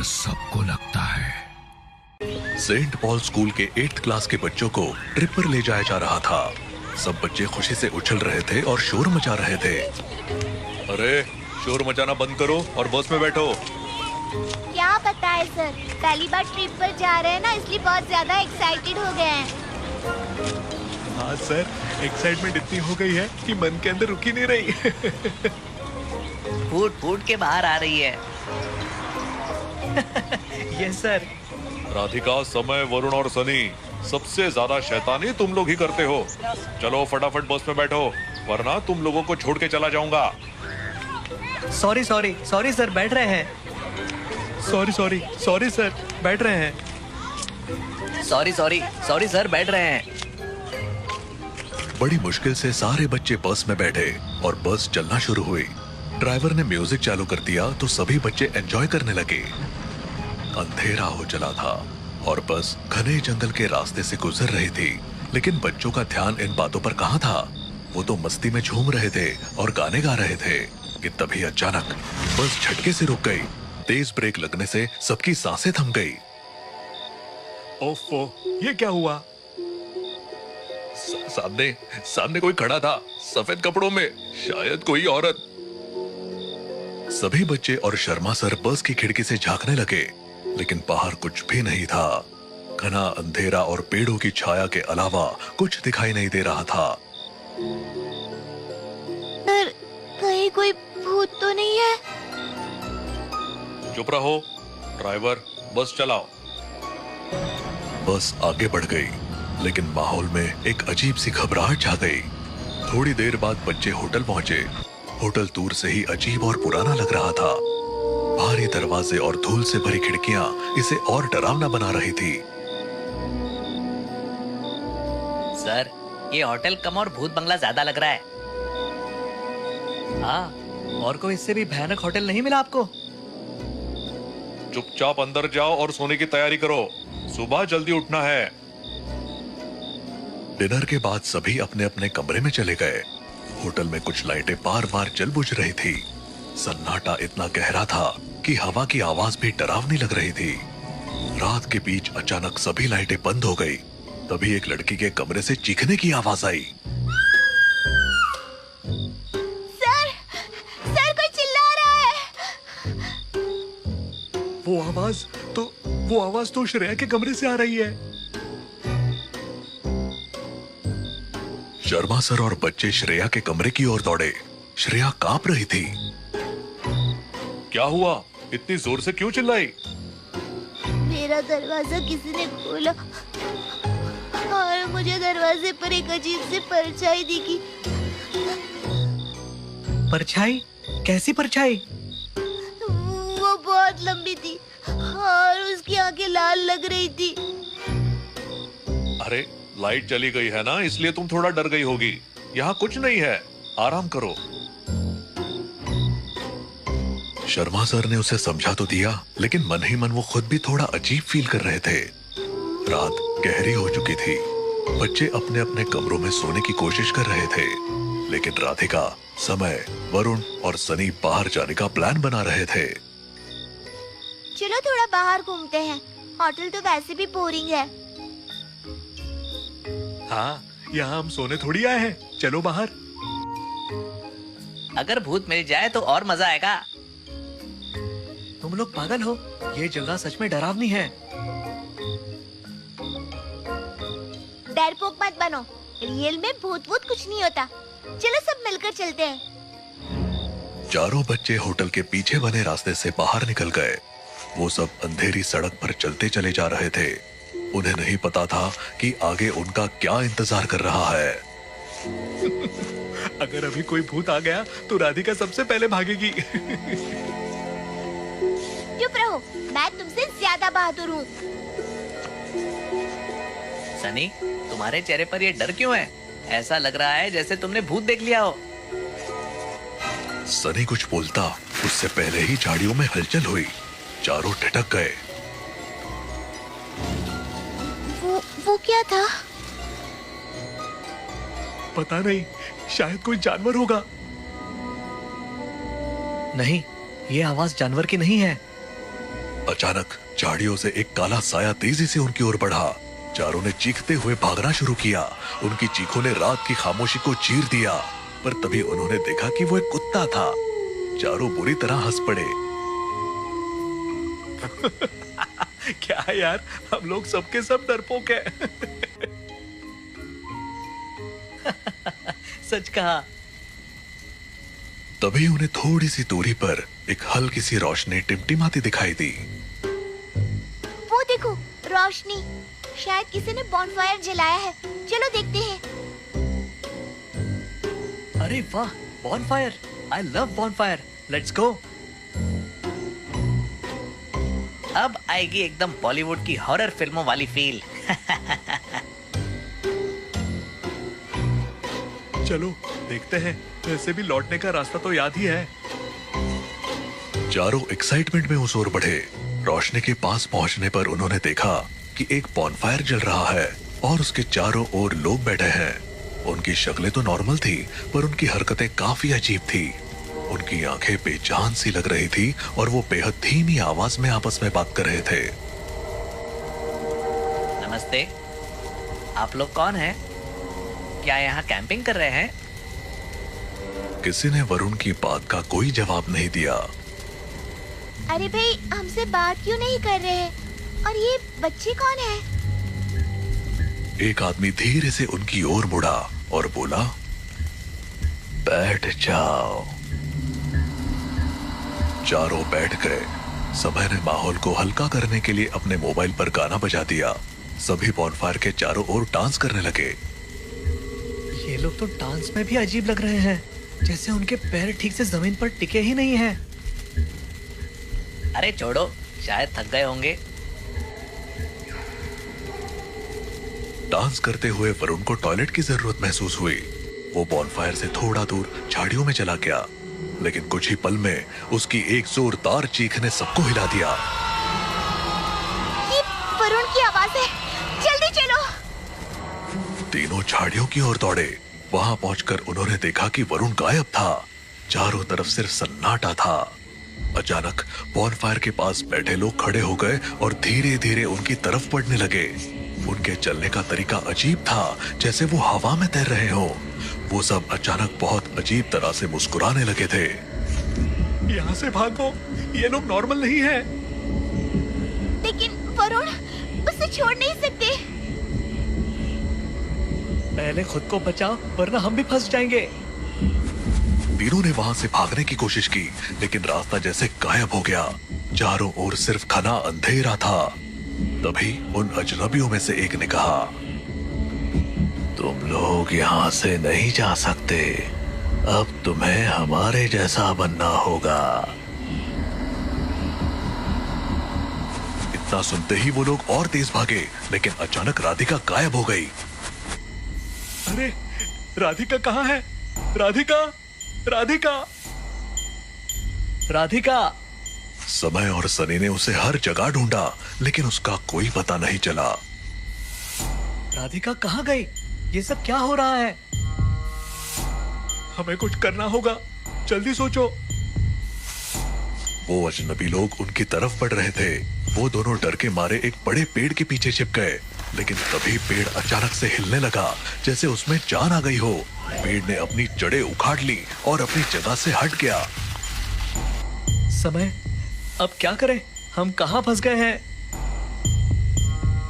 डर सबको लगता है। सेंट पॉल स्कूल के 8th क्लास के बच्चों को ट्रिप पर ले जाया जा रहा था। सब बच्चे खुशी से उछल रहे थे और शोर मचा रहे थे। अरे शोर मचाना बंद करो और बस में बैठो। क्या पता है सर, पहली बार ट्रिप पर जा रहे हैं ना, इसलिए बहुत ज्यादा एक्साइटेड हो गए हैं। हाँ सर, एक्साइटमेंट इतनी हो गई है कि मन के अंदर रुकी नहीं रही। फूट फूट के बाहर आ रही है। Yes sir. राधिका, समय, वरुण और सनी, सबसे ज्यादा शैतानी तुम लोग ही करते हो। चलो फटाफट बस में बैठो, वरना तुम लोगों को छोड़ के चला जाऊंगा। सॉरी सॉरी सॉरी सर, बैठ रहे हैं। सॉरी सॉरी सॉरी सर, बैठ रहे हैं। सॉरी सॉरी सॉरी सर, बैठ रहे हैं। बड़ी मुश्किल से सारे बच्चे बस में बैठे और बस चलना शुरू हुई। ड्राइवर ने म्यूजिक चालू कर दिया तो सभी बच्चे एंजॉय करने लगे। अंधेरा हो चला था और बस घने जंगल के रास्ते से गुजर रही थी, लेकिन बच्चों का ध्यान इन बातों पर कहाँ था। वो तो मस्ती में झूम रहे थे और गाने गा रहे थे कि तभी अचानक बस झटके से रुक गई। तेज ब्रेक लगने से सबकी सांसें थम गई। ओफो, ये क्या हुआ? सामने सामने कोई खड़ा था, सफेद कपड़ों में, शायद कोई औरत। सभी बच्चे और शर्मा सर बस की खिड़की से झांकने लगे, लेकिन बाहर कुछ भी नहीं था। घना अंधेरा और पेड़ों की छाया के अलावा कुछ दिखाई नहीं दे रहा था। सर, कहीं कोई भूत तो नहीं है? चुप रहो, ड्राइवर, बस चलाओ। बस आगे बढ़ गई, लेकिन माहौल में एक अजीब सी घबराहट छा गई। थोड़ी देर बाद बच्चे होटल पहुंचे। होटल दूर से ही अजीब और पुराना लग रहा था। भारी दरवाजे और धूल से भरी खिड़कियां इसे और डरावना बना रही थी। सर, ये होटल कम और भूत बंगला ज्यादा लग रहा है। हाँ, और कोई इससे भी भयानक होटल नहीं मिला आपको? चुपचाप अंदर जाओ और सोने की तैयारी करो, सुबह जल्दी उठना है। डिनर के बाद सभी अपने अपने कमरे में चले गए। होटल में कुछ लाइटें बार बार जल बुझ रही थी। सन्नाटा इतना गहरा था कि हवा की आवाज भी डरावनी लग रही थी। रात के बीच अचानक सभी लाइटें बंद हो गई। तभी एक लड़की के कमरे से चीखने की आवाज आई। सर, सर कोई चिल्ला रहा है। वो आवाज तो श्रेया के कमरे से आ रही है। शर्मा सर और बच्चे श्रेया के कमरे की ओर दौड़े। श्रेया कांप रही थी। क्या हुआ? इतनी जोर से क्यों चिल्लाई? मेरा दरवाजा किसी ने खोला और मुझे दरवाजे पर एक अजीब सी परछाई दिखी। परछाई? कैसी परछाई? वो बहुत लंबी थी और उसकी आंखें लाल लग रही थी। अरे लाइट चली गई है ना, इसलिए तुम थोड़ा डर गई होगी। यहाँ कुछ नहीं है, आराम करो। शर्मा सर ने उसे समझा तो दिया, लेकिन मन ही मन वो खुद भी थोड़ा अजीब फील कर रहे थे। रात गहरी हो चुकी थी। बच्चे अपने अपने कमरों में सोने की कोशिश कर रहे थे, लेकिन राधिका, समय, वरुण और सनी बाहर जाने का प्लान बना रहे थे। चलो थोड़ा बाहर घूमते हैं, होटल तो वैसे भी बोरिंग है। हाँ, यहाँ हम सोने थोड़ी आए हैं, चलो बाहर। अगर भूत मिल जाए तो और मजा आएगा। तुम लोग पागल हो, ये जगह सच में डरावनी है। डरपोक मत बनो, रियल में भूत वूत कुछ नहीं होता। चलो सब मिलकर चलते हैं। चारों बच्चे होटल के पीछे बने रास्ते से बाहर निकल गए। वो सब अंधेरी सड़क पर चलते चले जा रहे थे। उन्हें नहीं पता था कि आगे उनका क्या इंतजार कर रहा है। अगर अभी कोई भूत आ गया तो राधिका सबसे पहले भागेगी। चुप रहो, मैं तुमसे ज्यादा बहादुर हूँ। सनी, तुम्हारे चेहरे पर ये डर क्यों है? ऐसा लग रहा है जैसे तुमने भूत देख लिया हो। सनी कुछ बोलता उससे पहले ही झाड़ियों में हलचल हुई। चारों ठिठक गए। वो क्या था? पता नहीं, शायद कोई जानवर होगा। नहीं, ये आवाज जानवर की नहीं है। अचानक झाड़ियों से एक काला साया तेजी से उनकी ओर बढ़ा। चारों ने चीखते हुए भागना शुरू किया। उनकी चीखों ने रात की खामोशी को चीर दिया। पर तभी उन्होंने देखा कि वो एक कुत्ता था। चारों बुरी तरह हंस पड़े। क्या यार, हम लोग सबके सब डरपोक हैं। सच कहा। तभी उन्हें थोड़ी सी दूरी पर एक हल्की सी रोशनी टिमटिमाती दिखाई दी। वो देखो, रोशनी। शायद किसी ने बॉनफायर जलाया है। चलो देखते हैं। अरे वाह, bonfire! I love bonfire. Let's go. अब आएगी एकदम बॉलीवुड की हॉरर फिल्मों वाली फील। चलो देखते हैं। वैसे भी लौटने का रास्ता तो याद ही है। चारों एक्साइटमेंट में उस ओर बढ़े। रोशनी के पास पहुंचने पर उन्होंने देखा कि एक बॉनफायर जल रहा है और उसके चारों ओर लोग बैठे हैं। उनकी शक्लें तो नॉर्मल थी, पर उनकी हरकतें काफी अजीब थी। उनकी आंखें बेजान सी लग रही थी और वो बेहद धीमी आवाज में आपस में बात कर रहे थे। नमस्ते, आप लोग कौन हैं? क्या यहाँ कैंपिंग कर रहे हैं? किसी ने वरुण की बात का कोई जवाब नहीं दिया। अरे भाई, हमसे बात क्यों नहीं कर रहे हैं? और ये बच्चे कौन है? एक आदमी धीरे से उनकी ओर मुड़ा और बोला, बैठ जाओ। चारों बैठ गए। समय ने माहौल को हल्का करने के लिए अपने मोबाइल पर गाना बजा दिया। सभी बॉनफायर के चारों ओर डांस करने लगे। ये लोग तो डांस में भी अजीब लग रहे हैं, जैसे उनके पैर ठीक से जमीन पर टिके ही नहीं हैं। अरे छोड़ो, शायद थक गए होंगे। डांस करते हुए वरुण को टॉयलेट की जरूरत महसूस हुई। वो बॉनफायर से थोड़ा दूर झाड़ियों में चला गया, लेकिन कुछ ही पल में उसकी एक जोरदार चीख ने सबको हिला दिया। ये वरुण की आवाज है। जल्दी चलो। तीनों झाड़ियों की ओर दौड़े। वहां पहुंचकर उन्होंने देखा कि वरुण गायब था। चारों तरफ सिर्फ सन्नाटा था। अचानक बॉनफायर के पास बैठे लोग खड़े हो गए और धीरे धीरे उनकी तरफ बढ़ने लगे। उनके चलने का तरीका अजीब था, जैसे वो हवा में तैर रहे हो। वो सब अचानक बहुत अजीब तरह से मुस्कुराने लगे थे। यहाँ से भागो, ये लोग नॉर्मल नहीं हैं। लेकिन वरुण, उसे छोड़ नहीं सकते। पहले खुद को बचाओ, वरना हम भी फंस जाएंगे। तीनों ने वहां से भागने की कोशिश की, लेकिन रास्ता जैसे गायब हो गया। चारों ओर सिर्फ घना अंधेरा था। तभी उन अजनबियों में से एक ने कहा, तुम लोग यहाँ से नहीं जा सकते। अब तुम्हें हमारे जैसा बनना होगा। इतना सुनते ही वो लोग और तेज भागे, लेकिन अचानक राधिका गायब हो गई। अरे, राधिका कहाँ है? राधिका, राधिका, राधिका! समय और सनी ने उसे हर जगह ढूंढा, लेकिन उसका कोई पता नहीं चला। राधिका कहाँ गई? ये सब क्या हो रहा है? हमें कुछ करना होगा, जल्दी सोचो। वो अजनबी लोग उनकी तरफ बढ़ रहे थे। वो दोनों डर के मारे एक बड़े पेड़ के पीछे छिप गए, लेकिन तभी पेड़ अचानक से हिलने लगा, जैसे उसमें जान आ गई हो। पेड़ ने अपनी जड़ें उखाड़ ली और अपनी जगह से हट गया। समय, अब क्या करें? हम कहाँ फंस गए हैं?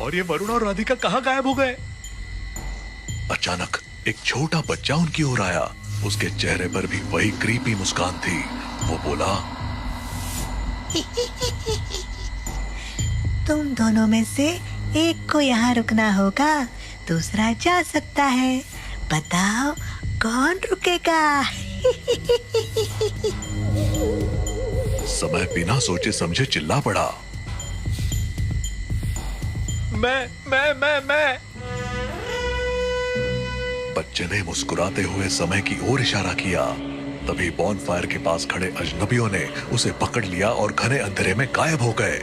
और ये वरुण और राधिका कहाँ गायब हो गए? अचानक एक छोटा बच्चा उनकी ओर आया। उसके चेहरे पर भी वही क्रीपी मुस्कान थी। वो बोला, तुम दोनों में से एक को यहाँ रुकना होगा, दूसरा जा सकता है। बताओ कौन रुकेगा? समय बिना सोचे समझे चिल्ला पड़ा, मैं। बच्चे ने मुस्कुराते हुए समय की ओर इशारा किया। तभी बॉनफायर के पास खड़े अजनबियों ने उसे पकड़ लिया और घने अंधेरे में गायब हो गए।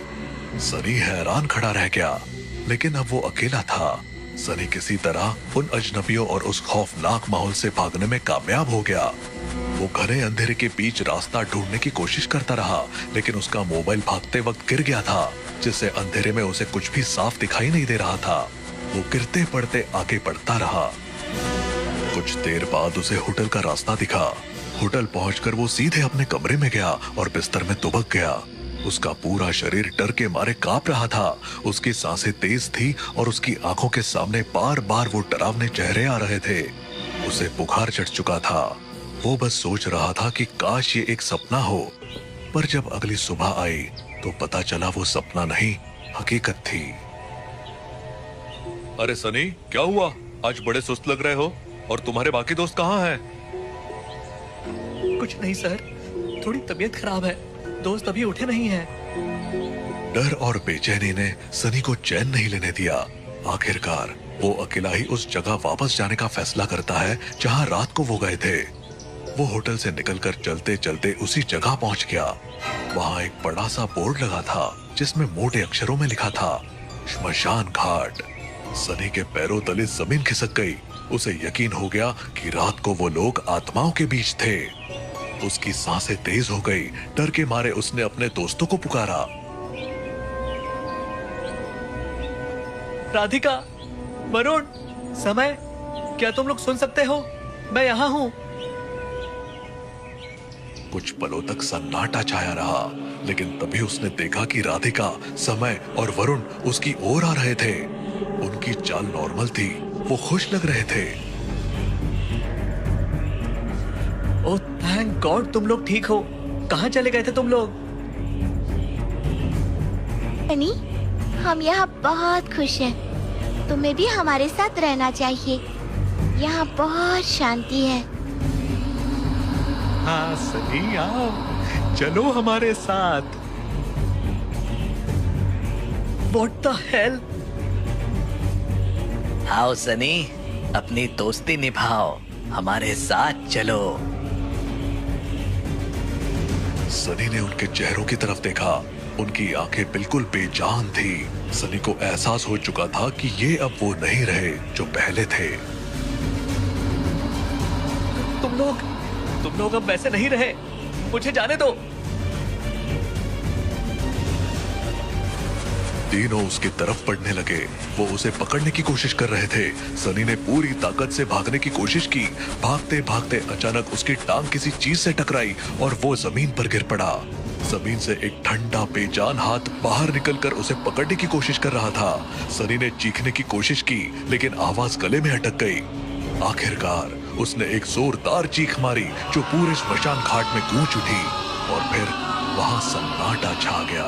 सनी हैरान खड़ा रह गया, लेकिन अब वो अकेला था। सनी किसी तरह उन अजनबियों और उस खौफनाक माहौल से भागने में कामयाब हो गया। वो घने अंधेरे के बीच रास्ता ढूंढने की कोशिश करता रहा, लेकिन उसका मोबाइल भागते वक्त गिर गया था, जिससे अंधेरे में उसे कुछ भी साफ दिखाई नहीं दे रहा था। वो गिरते पड़ते आगे बढ़ता रहा। कुछ देर बाद उसे होटल का रास्ता दिखा। होटल पहुंचकर वो सीधे अपने कमरे में गया और बिस्तर में दुबक गया। उसका पूरा शरीर डर के मारे कांप रहा था। उसकी सांसें तेज थी और उसकी आंखों के सामने बार बार वो डरावने चेहरे आ रहे थे। उसे बुखार चढ़ चुका था। वो बस सोच रहा था कि काश ये एक सपना हो, पर जब अगली सुबह आई तो पता चला वो सपना नहीं, हकीकत थी। अरे सनी, क्या हुआ? आज बड़े सुस्त लग रहे हो। और तुम्हारे बाकी दोस्त कहाँ हैं? कुछ नहीं सर, थोड़ी तबीयत खराब है, दोस्त अभी उठे नहीं हैं। डर और बेचैनी ने सनी को चैन नहीं लेने दिया। आखिरकार वो अकेला ही उस जगह वापस जाने का फैसला करता है जहां रात को वो गए थे। वो होटल से निकलकर चलते चलते उसी जगह पहुंच गया। वहां एक बड़ा सा बोर्ड लगा था जिसमें मोटे अक्षरों में लिखा था श्मशान घाट। सनी के पैरों तले जमीन खिसक गई। उसे यकीन हो गया कि रात को वो लोग आत्माओं के बीच थे। उसकी सांसें तेज हो गई। डर के मारे उसने अपने दोस्तों को पुकारा। राधिका, वरुण, समय, क्या तुम लोग सुन सकते हो? मैं यहाँ हूँ। कुछ पलों तक सन्नाटा छाया रहा, लेकिन तभी उसने देखा कि राधिका, समय और वरुण उसकी ओर आ रहे थे। उनकी चाल नॉर्मल थी, वो खुश लग रहे थे। ओह थैंक गॉड, तुम लोग ठीक हो। कहाँ चले गए थे तुम लोग? सनी, हम यहाँ बहुत खुश हैं। तुम्हें भी हमारे साथ रहना चाहिए। यहाँ बहुत शांति है। हाँ सनी, आओ, चलो हमारे साथ। What the hell? आओ सनी, अपनी दोस्ती निभाओ, हमारे साथ चलो। सनी ने उनके चेहरों की तरफ देखा। उनकी आंखें बिल्कुल बेजान थी। सनी को एहसास हो चुका था कि ये अब वो नहीं रहे जो पहले थे। तुम लोग अब वैसे नहीं रहे। मुझे जाने दो। तीनों उसकी तरफ बढ़ने लगे। वो उसे पकड़ने की कोशिश कर रहे थे। सनी ने पूरी ताकत से भागने की कोशिश की। भागते भागते अचानक उसकी टांग किसी चीज से टकराई और वो जमीन पर गिर पड़ा। जमीन से एक ठंडा बेजान हाथ बाहर निकलकर उसे पकड़ने की कोशिश कर रहा था। सनी ने चीखने की कोशिश की, लेकिन आवाज गले में अटक गई। आखिरकार उसने एक जोरदार चीख मारी जो पूरे श्मशान घाट में गूंज उठी और फिर वहां सन्नाटा छा गया।